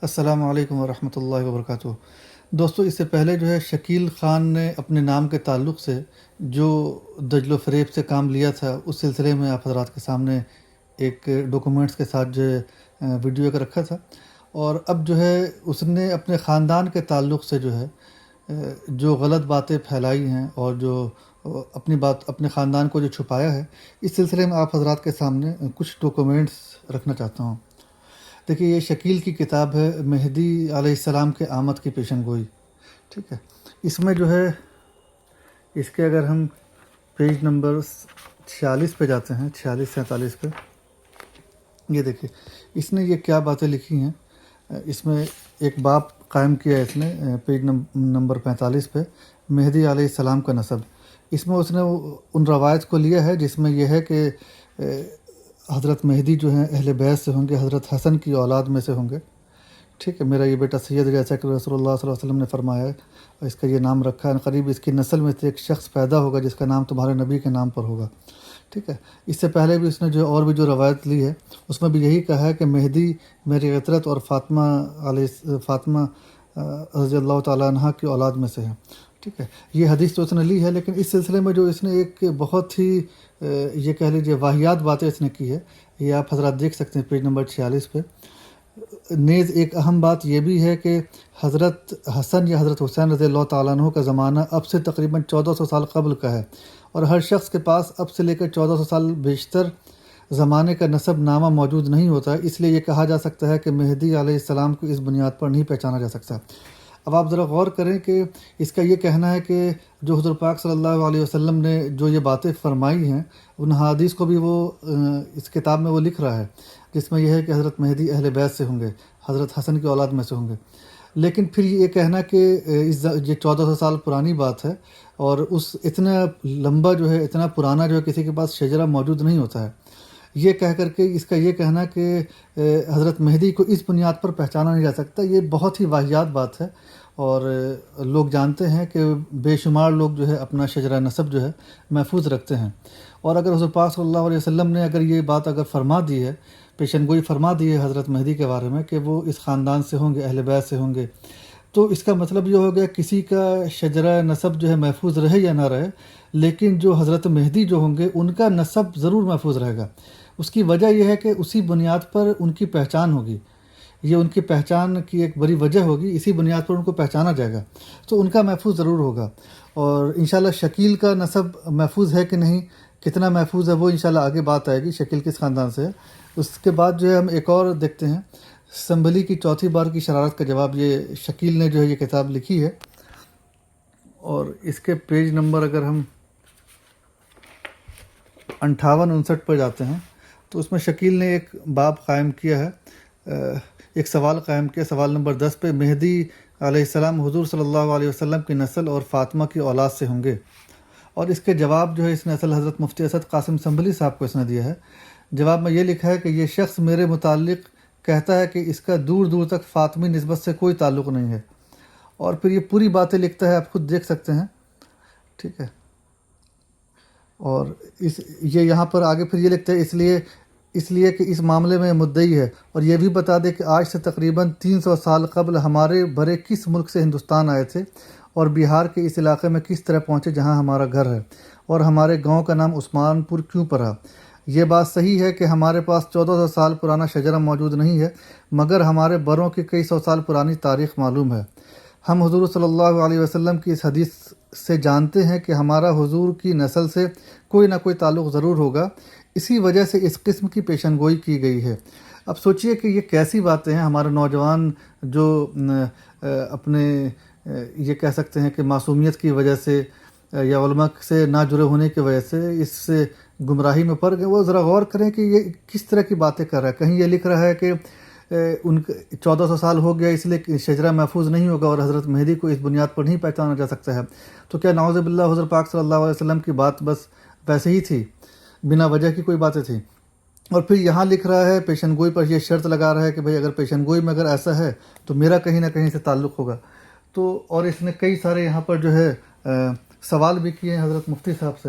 السلام علیکم ورحمۃ اللہ وبرکاتہ۔ دوستو، اس سے پہلے جو ہے شکیل خان نے اپنے نام کے تعلق سے جو دجل و فریب سے کام لیا تھا، اس سلسلے میں آپ حضرات کے سامنے ایک ڈاکومنٹس کے ساتھ جو ہے ویڈیو ایک رکھا تھا، اور اب جو ہے اس نے اپنے خاندان کے تعلق سے جو ہے جو غلط باتیں پھیلائی ہیں اور جو اپنے خاندان کو جو چھپایا ہے، اس سلسلے میں آپ حضرات کے سامنے کچھ ڈاکومنٹس رکھنا چاہتا ہوں۔ دیکھیے، یہ شکیل کی کتاب ہے مہدی علیہ السلام کے آمد کی پیشن گوئی، ٹھیک ہے۔ اس میں جو ہے اس کے اگر ہم پیج نمبر 46 پہ جاتے ہیں، 46-47 پہ، یہ دیکھیے اس نے یہ کیا باتیں لکھی ہیں۔ اس میں ایک باب قائم کیا ہے اس نے پیج نمبر 45 پہ، مہدی علیہ السلام کا نسب۔ اس میں اس نے ان روایت کو لیا ہے جس میں یہ ہے کہ حضرت مہدی جو ہیں اہل بیت سے ہوں گے، حضرت حسن کی اولاد میں سے ہوں گے، ٹھیک ہے۔ میرا یہ بیٹا سید، جیسا کہ رسول اللہ صلی اللہ علیہ وسلم نے فرمایا ہے، اور اس کا یہ نام رکھا ہے، قریب اس کی نسل میں سے ایک شخص پیدا ہوگا جس کا نام تمہارے نبی کے نام پر ہوگا، ٹھیک ہے۔ اس سے پہلے بھی اس نے جو اور بھی جو روایت لی ہے اس میں بھی یہی کہا ہے کہ مہدی میری عطرت اور فاطمہ رضی اللہ تعالیٰ عنہ کی اولاد میں سے ہے، ٹھیک ہے۔ یہ حدیث تو اس نے لی ہے، لیکن اس سلسلے میں جو اس نے ایک بہت ہی یہ کہہ لیجیے واہیات باتیں اس نے کی ہے، یہ آپ حضرات دیکھ سکتے ہیں پیج نمبر 46 پہ۔ نیز ایک اہم بات یہ بھی ہے کہ حضرت حسن یا حضرت حسین رضی اللہ تعالیٰ عنہ کا زمانہ اب سے تقریباً 1400 سال قبل کا ہے، اور ہر شخص کے پاس اب سے لے کر 1400 سال بیشتر زمانے کا نسب نامہ موجود نہیں ہوتا ہے، اس لیے یہ کہا جا سکتا ہے کہ مہدی علیہ السلام کو اس بنیاد پر نہیں پہچانا جا سکتا۔ اب آپ ذرا غور کریں کہ اس کا یہ کہنا ہے کہ جو حضور پاک صلی اللہ علیہ وسلم نے جو یہ باتیں فرمائی ہیں، ان حدیث کو بھی وہ اس کتاب میں وہ لکھ رہا ہے، جس میں یہ ہے کہ حضرت مہدی اہل بیت سے ہوں گے، حضرت حسن کی اولاد میں سے ہوں گے۔ لیکن پھر یہ کہنا کہ یہ 1400 سال پرانی بات ہے، اور اس اتنا لمبا جو ہے، اتنا پرانا جو ہے کسی کے پاس شجرہ موجود نہیں ہوتا ہے، یہ کہہ کر کے اس کا یہ کہنا کہ حضرت مہدی کو اس بنیاد پر پہچانا نہیں جا سکتا، یہ بہت ہی واہیات بات ہے۔ اور لوگ جانتے ہیں کہ بے شمار لوگ جو ہے اپنا شجرہ نسب جو ہے محفوظ رکھتے ہیں، اور اگر حضور پاک صلی اللہ علیہ وسلم نے اگر یہ بات اگر فرما دی ہے، پیشن گوئی فرما دی ہے حضرت مہدی کے بارے میں کہ وہ اس خاندان سے ہوں گے، اہل بیت سے ہوں گے، تو اس کا مطلب یہ ہو گیا کسی کا شجرہ نسب جو ہے محفوظ رہے یا نہ رہے، لیکن جو حضرت مہدی جو ہوں گے ان کا نسب ضرور محفوظ رہے گا۔ اس کی وجہ یہ ہے کہ اسی بنیاد پر ان کی پہچان ہوگی، یہ ان کی پہچان کی ایک بڑی وجہ ہوگی، اسی بنیاد پر ان کو پہچانا جائے گا، تو ان کا محفوظ ضرور ہوگا۔ اور انشاءاللہ شکیل کا نسب محفوظ ہے کہ نہیں، کتنا محفوظ ہے، وہ انشاءاللہ آگے بات آئے گی، شکیل کس خاندان سے ہے۔ اس کے بعد جو ہے ہم ایک اور دیکھتے ہیں، سنبھلی کی چوتھی بار کی شرارت کا جواب، یہ شکیل نے جو ہے یہ کتاب لکھی ہے، اور اس کے پیج نمبر اگر ہم 58-59 پر جاتے ہیں تو اس میں شکیل نے ایک باب قائم کیا ہے، ایک سوال قائم کیا، سوال نمبر 10 پہ، مہدی علیہ السلام حضور صلی اللہ علیہ وسلم کی نسل اور فاطمہ کی اولاد سے ہوں گے، اور اس کے جواب جو ہے اس نے اصل حضرت مفتی اسد قاسم سنبھلی صاحب کو اس نے دیا ہے۔ جواب میں یہ لکھا ہے کہ یہ شخص میرے متعلق کہتا ہے کہ اس کا دور دور تک فاطمی نسبت سے کوئی تعلق نہیں ہے، اور پھر یہ پوری باتیں لکھتا ہے، آپ خود دیکھ سکتے ہیں، ٹھیک ہے۔ اور یہ یہاں پر آگے پھر یہ لکھتا ہے اس لیے کہ اس معاملے میں مدعی ہے، اور یہ بھی بتا دے کہ آج سے تقریباً 300 سال قبل ہمارے بڑے کس ملک سے ہندوستان آئے تھے، اور بہار کے اس علاقے میں کس طرح پہنچے جہاں ہمارا گھر ہے، اور ہمارے گاؤں کا نام عثمان پور کیوں پڑا۔ یہ بات صحیح ہے کہ ہمارے پاس 1400 سال پرانا شجرہ موجود نہیں ہے، مگر ہمارے بڑوں کی کئی سو سال پرانی تاریخ معلوم ہے۔ ہم حضور صلی اللہ علیہ وسلم کی اس حدیث سے جانتے ہیں کہ ہمارا حضور کی نسل سے کوئی نہ کوئی تعلق ضرور ہوگا، اسی وجہ سے اس قسم کی پیشن گوئی کی گئی ہے۔ اب سوچئے کہ یہ کیسی باتیں ہیں، ہمارے نوجوان جو اپنے یہ کہہ سکتے ہیں کہ معصومیت کی وجہ سے یا علماء سے نہ جڑے ہونے کی وجہ سے اس سے گمراہی میں پڑ گئے، وہ ذرا غور کریں کہ یہ کس طرح کی باتیں کر رہا ہے۔ کہیں یہ لکھ رہا ہے کہ ان 1400 سال ہو گیا اس لیے شجرہ محفوظ نہیں ہوگا، اور حضرت مہدی کو اس بنیاد پر نہیں پہچانا جا سکتا ہے، تو کیا نعوذ باللہ حضور پاک صلی اللہ علیہ وسلم کی بات بس ویسے ہی تھی، بنا وجہ کی کوئی باتیں تھیں؟ اور پھر یہاں لکھ رہا ہے پیشن گوئی پر یہ شرط لگا رہا ہے کہ بھئی اگر پیشن گوئی میں اگر ایسا ہے تو میرا کہیں نہ کہیں سے تعلق ہوگا۔ تو اور اس نے کئی سارے یہاں پر جو ہے سوال بھی کیے ہیں حضرت مفتی صاحب سے،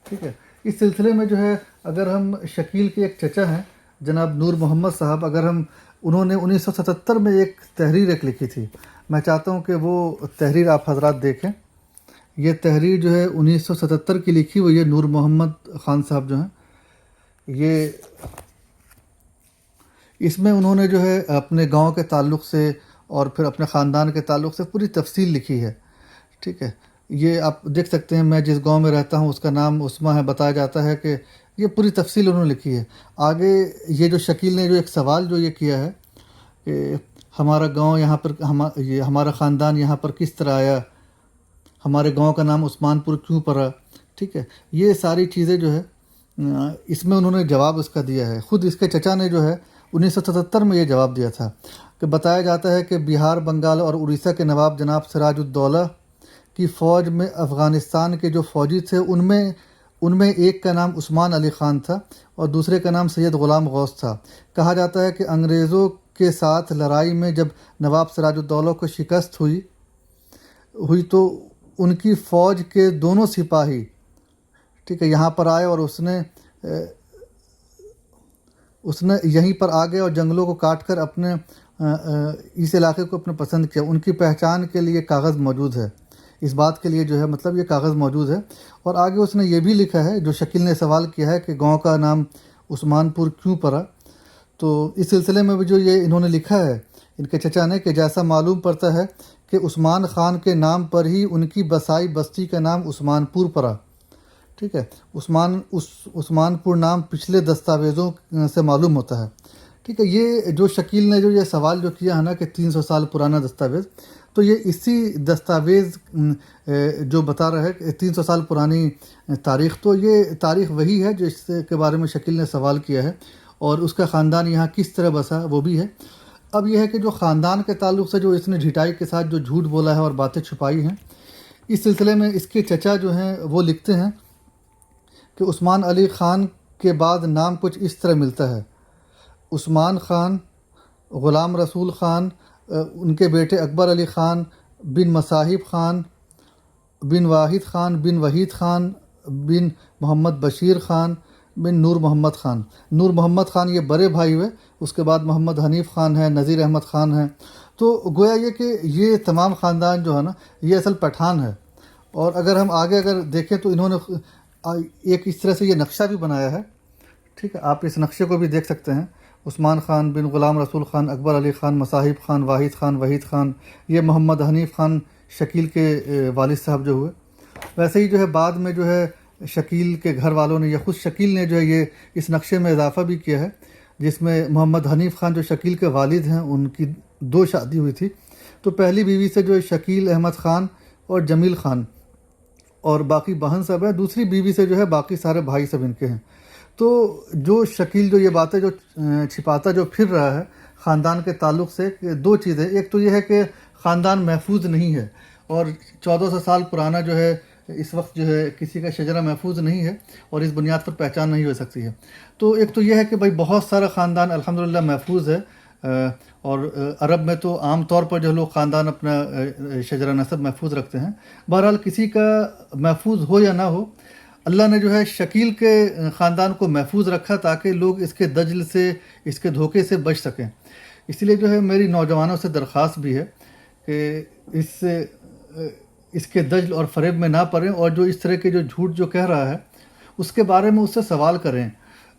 ٹھیک ہے۔ اس سلسلے میں جو ہے اگر ہم شکیل کے ایک چچا ہیں جناب نور محمد صاحب، اگر ہم انہوں نے 1977 میں ایک تحریر لکھی تھی. میں چاہتا ہوں کہ وہ تحریر آپ حضرات دیکھیں. یہ تحریر جو ہے 1977 کی لکھی ہوئی ہے. نور محمد خان صاحب جو ہیں یہ اس میں انہوں نے جو ہے اپنے گاؤں کے تعلق سے اور پھر اپنے خاندان کے تعلق سے پوری تفصیل لکھی ہے. ٹھیک ہے، یہ آپ دیکھ سکتے ہیں. میں جس گاؤں میں رہتا ہوں اس کا نام عثمہ ہے. بتایا جاتا ہے کہ یہ پوری تفصیل انہوں نے لکھی ہے. آگے یہ جو شکیل نے جو ایک سوال جو یہ کیا ہے کہ ہمارا گاؤں یہاں پر یہ ہمارا خاندان یہاں پر کس طرح آیا، ہمارے گاؤں کا نام عثمان پور کیوں پڑا. ٹھیک ہے، یہ ساری چیزیں جو ہے اس میں انہوں نے جواب اس کا دیا ہے. خود اس کے چچا نے جو ہے 1977 میں یہ جواب دیا تھا کہ بتایا جاتا ہے کہ بہار، بنگال اور اڑیسہ کے نواب جناب سراج الدولہ کی فوج میں افغانستان کے جو فوجی تھے ان میں ایک کا نام عثمان علی خان تھا اور دوسرے کا نام سید غلام غوث تھا. کہا جاتا ہے کہ انگریزوں کے ساتھ لڑائی میں جب نواب سراج الدولہ کو شکست ہوئی تو ان کی فوج کے دونوں سپاہی ٹھیک ہے یہاں پر آئے اور اس نے یہیں پر آ گئے اور جنگلوں کو کاٹ کر اپنے اس علاقے کو اپنے پسند کیا. ان کی پہچان کے لیے کاغذ موجود ہے. اس بات کے لیے جو ہے مطلب یہ کاغذ موجود ہے. اور آگے اس نے یہ بھی لکھا ہے جو شکیل نے سوال کیا ہے کہ گاؤں کا نام عثمان پور کیوں پڑا. تو اس سلسلے میں بھی جو یہ انہوں نے لکھا ہے ان کے چچا نے کہ جیسا معلوم پڑتا ہے کہ عثمان خان کے نام پر ہی ان کی بسائی بستی کا نام عثمان پور پڑا. ٹھیک ہے، عثمان پور نام پچھلے دستاویزوں سے معلوم ہوتا ہے. ٹھیک ہے، یہ جو شکیل نے جو یہ سوال جو کیا ہے نا کہ 300 سال پرانا دستاویز، تو یہ اسی دستاویز جو بتا رہا ہے کہ 300 سال پرانی تاریخ، تو یہ تاریخ وہی ہے جس کے بارے میں شکیل نے سوال کیا ہے اور اس کا خاندان یہاں کس طرح بسا وہ بھی ہے. اب یہ ہے کہ جو خاندان کے تعلق سے جو اس نے ڈھٹائی کے ساتھ جو جھوٹ بولا ہے اور باتیں چھپائی ہیں، اس سلسلے میں اس کے چچا جو ہیں وہ لکھتے ہیں کہ عثمان علی خان کے بعد نام کچھ اس طرح ملتا ہے: عثمان خان، غلام رسول خان، ان کے بیٹے اکبر علی خان بن مصاحب خان بن واحد خان بن وحید خان بن محمد بشیر خان بن نور محمد خان. نور محمد خان یہ بڑے بھائی ہوئے. اس کے بعد محمد حنیف خان ہے، نذیر احمد خان ہے. تو گویا یہ کہ یہ تمام خاندان جو ہے نا یہ اصل پٹھان ہے. اور اگر ہم آگے دیکھیں تو انہوں نے ایک اس طرح سے یہ نقشہ بھی بنایا ہے. ٹھیک ہے، آپ اس نقشے کو بھی دیکھ سکتے ہیں. عثمان خان بن غلام رسول خان، اکبر علی خان، مصاحب خان، واحد خان، وحید خان، یہ محمد حنیف خان شکیل کے والد صاحب جو ہوئے. ویسے ہی جو ہے بعد میں جو ہے شکیل کے گھر والوں نے یا خود شکیل نے جو ہے یہ اس نقشے میں اضافہ بھی کیا ہے، جس میں محمد حنیف خان جو شکیل کے والد ہیں ان کی 2 شادی ہوئی تھی. تو پہلی بیوی سے جو ہے شکیل احمد خان اور جمیل خان اور باقی بہن سب ہے. دوسری بیوی سے جو ہے باقی سارے بھائی سب ان کے ہیں. تو جو شکیل جو یہ باتیں جو چھپاتا جو پھر رہا ہے خاندان کے تعلق سے، کہ 2 چیزیں. ایک تو یہ ہے کہ خاندان محفوظ نہیں ہے اور 1400 سال پرانا جو ہے اس وقت جو ہے کسی کا شجرہ محفوظ نہیں ہے اور اس بنیاد پر پہچان نہیں ہو سکتی ہے. تو ایک تو یہ ہے کہ بھائی بہت سارا خاندان الحمدللہ محفوظ ہے. اور عرب میں تو عام طور پر جو لوگ خاندان اپنا شجرہ نسب محفوظ رکھتے ہیں. بہرحال کسی کا محفوظ ہو یا نہ ہو، اللہ نے جو ہے شکیل کے خاندان کو محفوظ رکھا تاکہ لوگ اس کے دجل سے، اس کے دھوکے سے بچ سکیں. اس لیے جو ہے میری نوجوانوں سے درخواست بھی ہے کہ اس کے دجل اور فریب میں نہ پڑیں اور جو اس طرح کے جو جھوٹ جو کہہ رہا ہے اس کے بارے میں اس سے سوال کریں.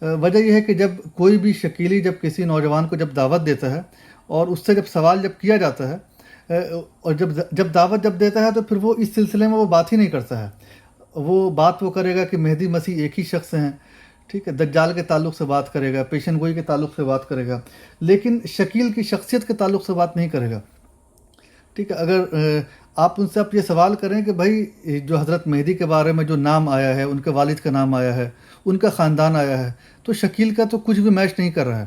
وجہ یہ ہے کہ جب کوئی بھی شکیلی جب کسی نوجوان کو جب دعوت دیتا ہے اور اس سے جب سوال جب کیا جاتا ہے اور جب دعوت جب دیتا ہے تو پھر وہ اس سلسلے میں وہ بات ہی نہیں کرتا ہے. وہ کرے گا کہ مہدی مسیح ایک ہی شخص ہیں. ٹھیک ہے، دجال کے تعلق سے بات کرے گا، پیشن گوئی کے تعلق سے بات کرے گا، لیکن شکیل کی شخصیت کے تعلق سے بات نہیں کرے گا. ٹھیک ہے، اگر آپ ان سے یہ سوال کریں کہ بھائی جو حضرت مہدی کے بارے میں جو نام آیا ہے، ان کے والد کا نام آیا ہے، ان کا خاندان آیا ہے، تو شکیل کا تو کچھ بھی میچ نہیں کر رہا ہے.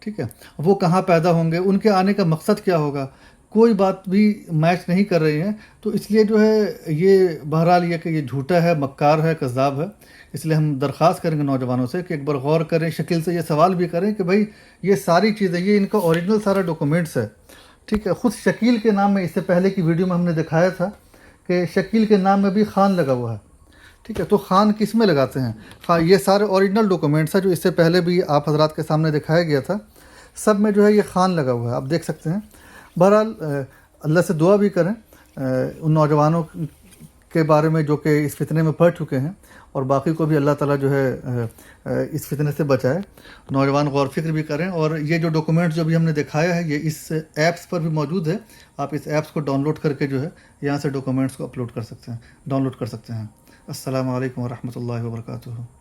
ٹھیک ہے، وہ کہاں پیدا ہوں گے، ان کے آنے کا مقصد کیا ہوگا، کوئی بات بھی میچ نہیں کر رہی ہیں. تو اس لیے جو ہے یہ بہرحال یہ کہ یہ جھوٹا ہے، مکار ہے، کذاب ہے. اس لیے ہم درخواست کریں گے نوجوانوں سے کہ ایک بار غور کریں، شکیل سے یہ سوال بھی کریں کہ بھائی یہ ساری چیزیں، یہ ان کا اوریجنل سارا ڈاکومنٹس ہے. ٹھیک ہے، خود شکیل کے نام میں اس سے پہلے کی ویڈیو میں ہم نے دکھایا تھا کہ شکیل کے نام میں بھی خان لگا ہوا ہے. ٹھیک ہے، تو خان کس میں لگاتے ہیں؟ یہ سارے اوریجنل ڈاکومنٹس ہیں جو اس سے پہلے بھی آپ حضرات کے سامنے دکھایا گیا تھا. سب میں جو ہے یہ خان لگا ہوا ہے، آپ دیکھ سکتے ہیں۔ بہرحال اللہ سے دعا بھی کریں ان نوجوانوں کے بارے میں جو کہ اس فتنے میں پڑ چکے ہیں، اور باقی کو بھی اللہ تعالیٰ جو ہے اس فتنے سے بچائے۔ نوجوان غور فکر بھی کریں، اور یہ جو ڈاکومنٹس جو بھی ہم نے دکھایا ہے یہ اس ایپس پر بھی موجود ہے، آپ اس ایپس کو ڈاؤن لوڈ کر کے جو ہے یہاں سے ڈاکومنٹس کو اپلوڈ کر سکتے ہیں، ڈاؤن لوڈ کر سکتے ہیں۔ السلام علیکم ورحمۃ اللہ وبرکاتہ۔